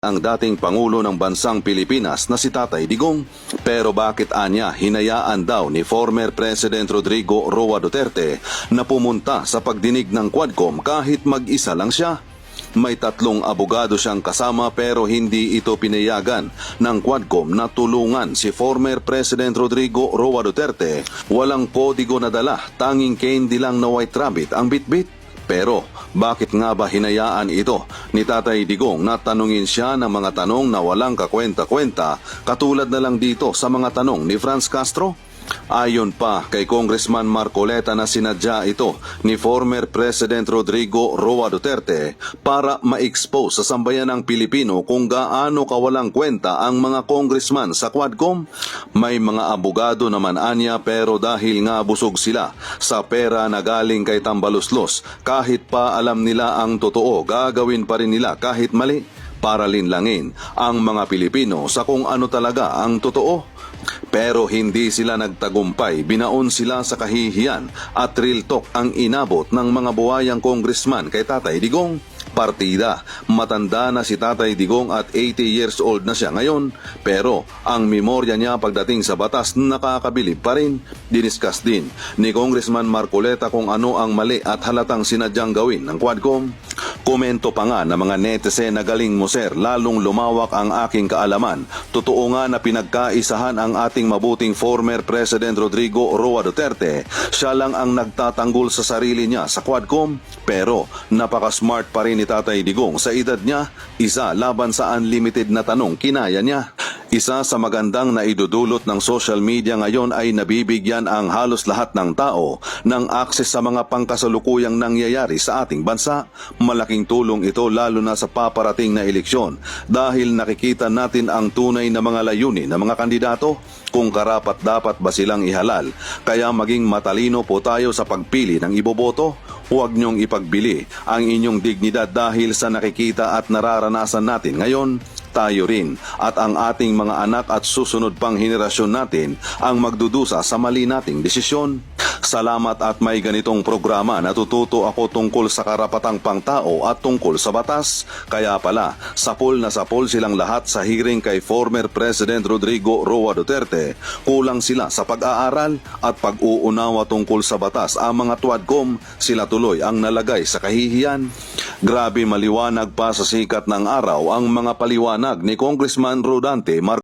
ang dating Pangulo ng Bansang Pilipinas na si Tatay Digong. Pero bakit anya hinayaan daw ni former President Rodrigo Roa Duterte na pumunta sa pagdinig ng Quadcom kahit mag-isa lang siya? May 3 abogado siyang kasama pero hindi ito pinayagan ng Quadcom na tulungan si former President Rodrigo Roa Duterte. Walang podigo na dala, tanging candy lang na white rabbit ang bitbit. Pero bakit nga ba hinayaan ito ni Tatay Digong na tanungin siya ng mga tanong na walang kakwenta-kwenta katulad na lang dito sa mga tanong ni Franz Castro? Ayon pa kay Congressman Marcoleta na sinadya ito ni former President Rodrigo Roa Duterte para ma-expose sa sambayanang Pilipino kung gaano kawalang kwenta ang mga congressman sa Quadcom. May mga abogado naman anya pero dahil nga busog sila sa pera na galing kay Tambaluslos, kahit pa alam nila ang totoo, gagawin pa rin nila kahit mali para linlangin ang mga Pilipino sa kung ano talaga ang totoo. Pero hindi sila nagtagumpay, binaon sila sa kahihiyan at real talk ang inabot ng mga buhayang congressman kay Tatay Digong. Partida, matanda na si Tatay Digong at 80 years old na siya ngayon, pero ang memorya niya pagdating sa batas nakakabilib pa rin. Diniscuss din ni Congressman Marcoleta kung ano ang mali at halatang sinadyang gawin ng Quadcom. Komento pa nga ng mga netizen na galing mo sir, lalong lumawak ang aking kaalaman. Totoo nga na pinagkaisahan ang ating mabuting former President Rodrigo Roa Duterte. Siya lang ang nagtatanggol sa sarili niya sa Quadcom, pero napaka-smart pa rin ni Tatay Digong. Sa edad niya, isa laban sa unlimited na tanong kinaya niya. Isa sa magandang na idudulot ng social media ngayon ay nabibigyan ang halos lahat ng tao ng akses sa mga pangkasalukuyang nangyayari sa ating bansa. Malaking tulong ito lalo na sa paparating na eleksyon dahil nakikita natin ang tunay na mga layunin ng mga kandidato, kung karapat-dapat ba silang ihalal. Kaya maging matalino po tayo sa pagpili ng iboboto. Huwag niyong ipagbili ang inyong dignidad dahil sa nakikita at nararanasan natin ngayon. Tayo rin at ang ating mga anak at susunod pang henerasyon natin ang magdudusa sa mali nating desisyon. Salamat at may ganitong programa, natututo ako tungkol sa karapatang pangtao at tungkol sa batas. Kaya pala, sapol na sapol silang lahat sa hearing kay former President Rodrigo Roa Duterte. Kulang sila sa pag-aaral at pag-uunawa tungkol sa batas. Ang mga Quadcom, sila tuloy ang nalagay sa kahihiyan. Grabe maliwanag pa sa sikat ng araw ang mga paliwanag ni Congressman Rodante Marcoleta.